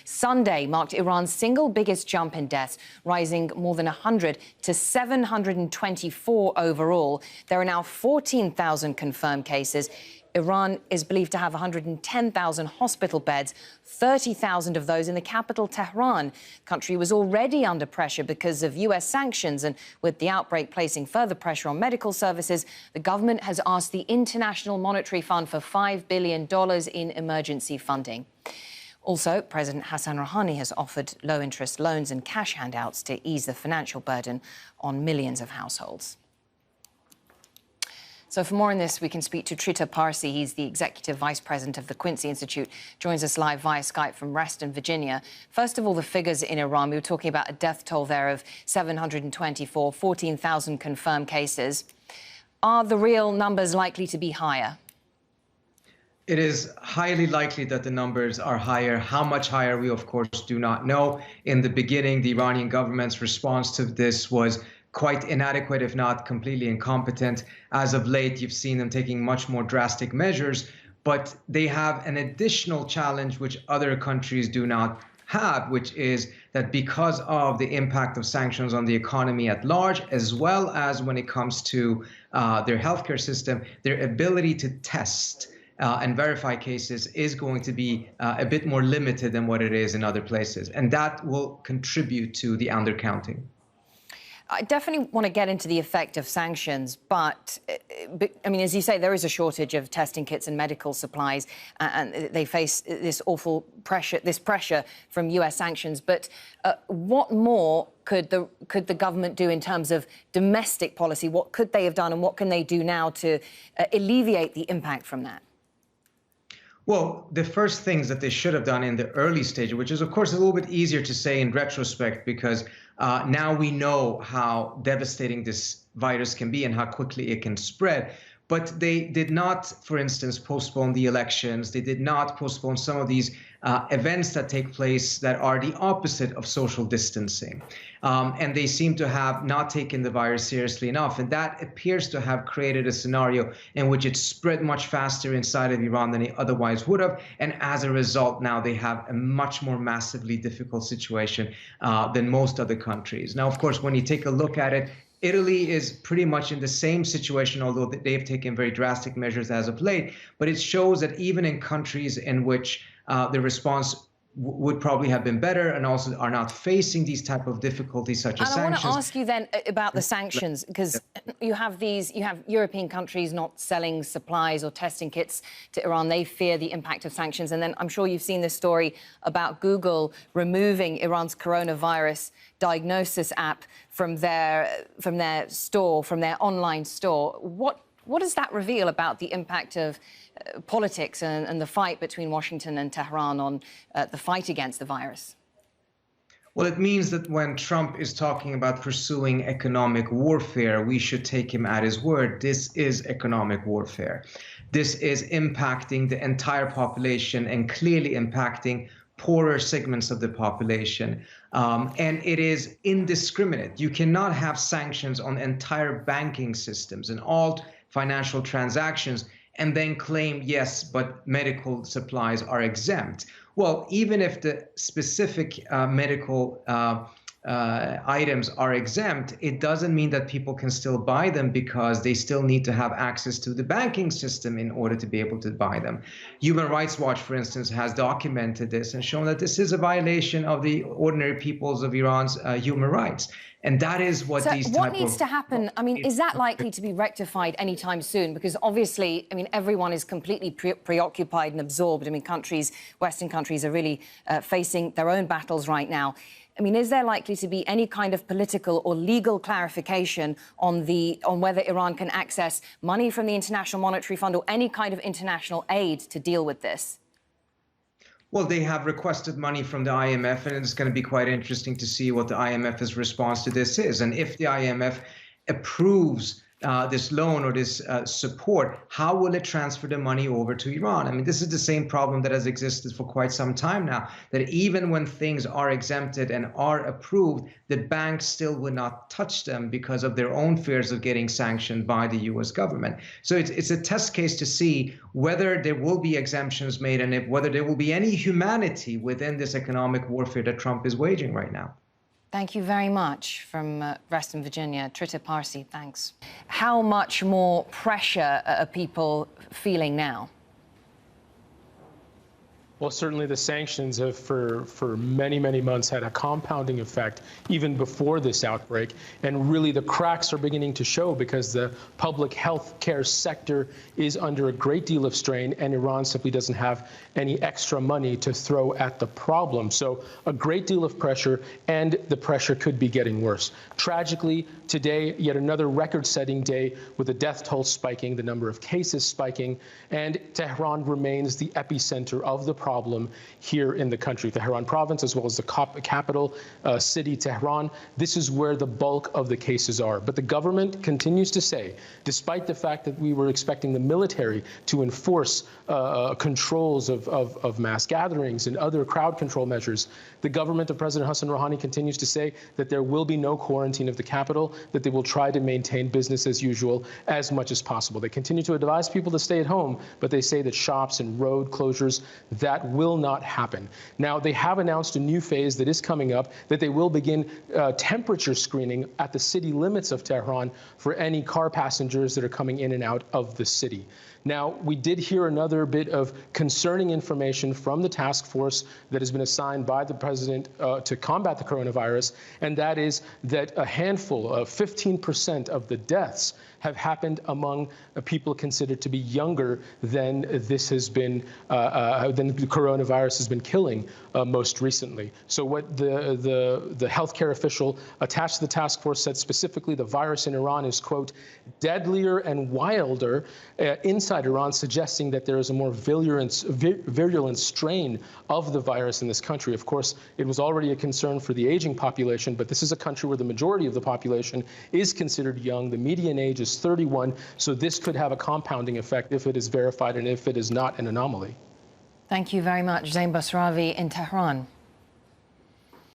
Sunday marked Iran's single biggest jump in deaths, rising more than 100 to 724 overall. There are now 14,000 confirmed cases. Iran is believed to have 110,000 hospital beds, 30,000 of those in the capital, Tehran. The country was already under pressure because of US sanctions, and with the outbreak placing further pressure on medical services, the government has asked the International Monetary Fund for $5 billion in emergency funding. Also, President Hassan Rouhani has offered low-interest loans and cash handouts to ease the financial burden on millions of households. So for more on this, we can speak to Trita Parsi. He's the Executive Vice President of the Quincy Institute, joins us live via Skype from Reston, Virginia. First of all, the figures in Iran. We were talking about a death toll there of 724, 14,000 confirmed cases. Are the real numbers likely to be higher? It is highly likely that the numbers are higher. How much higher, we of course do not know. In the beginning, the Iranian government's response to this was quite inadequate, if not completely incompetent. As of late, you've seen them taking much more drastic measures, but they have an additional challenge which other countries do not have, which is that because of the impact of sanctions on the economy at large, as well as when it comes to their healthcare system, their ability to test and verify cases is going to be a bit more limited than what it is in other places. And that will contribute to the undercounting. I definitely want to get into the effect of sanctions, but I mean, as you say, there is a shortage of testing kits and medical supplies, and they face this awful pressure from US sanctions. But what more could the government do in terms of domestic policy? What could they have done, and what can they do now to alleviate the impact from that? Well, the first things that they should have done in the early stage, which is, of course, a little bit easier to say in retrospect, because now we know how devastating this virus can be and how quickly it can spread. But they did not, for instance, postpone the elections. They did not postpone some of these events that take place that are the opposite of social distancing. And they seem to have not taken the virus seriously enough. And that appears to have created a scenario in which it spread much faster inside of Iran than it otherwise would have. And as a result, now they have a much more massively difficult situation than most other countries. Now, of course, when you take a look at it, Italy is pretty much in the same situation, although they have taken very drastic measures as of late. But it shows that even in countries in which the response would probably have been better and also are not facing these type of difficulties such as sanctions. And I want to ask you then about the sanctions, because you have European countries not selling supplies or testing kits to Iran. They fear the impact of sanctions. And then I'm sure you've seen this story about Google removing Iran's coronavirus diagnosis app from their store, from their online store. What does that reveal about the impact of politics and the fight between Washington and Tehran on the fight against the virus? Well, it means that when Trump is talking about pursuing economic warfare, we should take him at his word. This is economic warfare. This is impacting the entire population and clearly impacting poorer segments of the population. And it is indiscriminate. You cannot have sanctions on entire banking systems and all financial transactions and then claim, yes, but medical supplies are exempt. Well, even if the specific medical items are exempt, it doesn't mean that people can still buy them, because they still need to have access to the banking system in order to be able to buy them. Human Rights Watch, for instance, has documented this and shown that this is a violation of the ordinary peoples of Iran's human rights. And that is what what needs to happen? I mean, is that likely to be rectified anytime soon? Because obviously, I mean, everyone is completely preoccupied and absorbed. I mean, Western countries are really facing their own battles right now. I mean, is there likely to be any kind of political or legal clarification on whether Iran can access money from the International Monetary Fund or any kind of international aid to deal with this? Well, they have requested money from the IMF, and it's going to be quite interesting to see what the IMF's response to this is. And if the IMF approves this loan or this support, how will it transfer the money over to Iran? I mean, this is the same problem that has existed for quite some time now, that even when things are exempted and are approved, the banks still will not touch them because of their own fears of getting sanctioned by the US government. So it's a test case to see whether there will be exemptions made and whether there will be any humanity within this economic warfare that Trump is waging right now. Thank you very much from Reston, Virginia. Trita Parsi, thanks. How much more pressure are people feeling now? Well, certainly the sanctions have, for many, many months, had a compounding effect even before this outbreak. And really, the cracks are beginning to show because the public health care sector is under a great deal of strain, and Iran simply doesn't have any extra money to throw at the problem. So a great deal of pressure, and the pressure could be getting worse. Tragically, today, yet another record-setting day with the death toll spiking, the number of cases spiking, and Tehran remains the epicenter of the problem here in the country, Tehran province, as well as the capital city, Tehran. This is where the bulk of the cases are. But the government continues to say, despite the fact that we were expecting the military to enforce controls of mass gatherings and other crowd control measures, the government of President Hassan Rouhani continues to say that there will be no quarantine of the capital, that they will try to maintain business as usual as much as possible. They continue to advise people to stay at home, but they say that shops and road closures, that will not happen. Now, they have announced a new phase that is coming up, that they will begin temperature screening at the city limits of Tehran for any car passengers that are coming in and out of the city. Now, we did hear another bit of concerning information from the task force that has been assigned by the president to combat the coronavirus, and that is that a handful of 15% of the deaths have happened among people considered to be younger than this has been, than the coronavirus has been killing most recently. So what the healthcare official attached to the task force said specifically, the virus in Iran is, quote, deadlier and wilder inside Iran, suggesting that there is a more virulent strain of the virus in this country. Of course, it was already a concern for the aging population, but this is a country where the majority of the population is considered young. The median age is 31, so this could have a compounding effect if it is verified and if it is not an anomaly. Thank you very much, Zain Basravi in Tehran.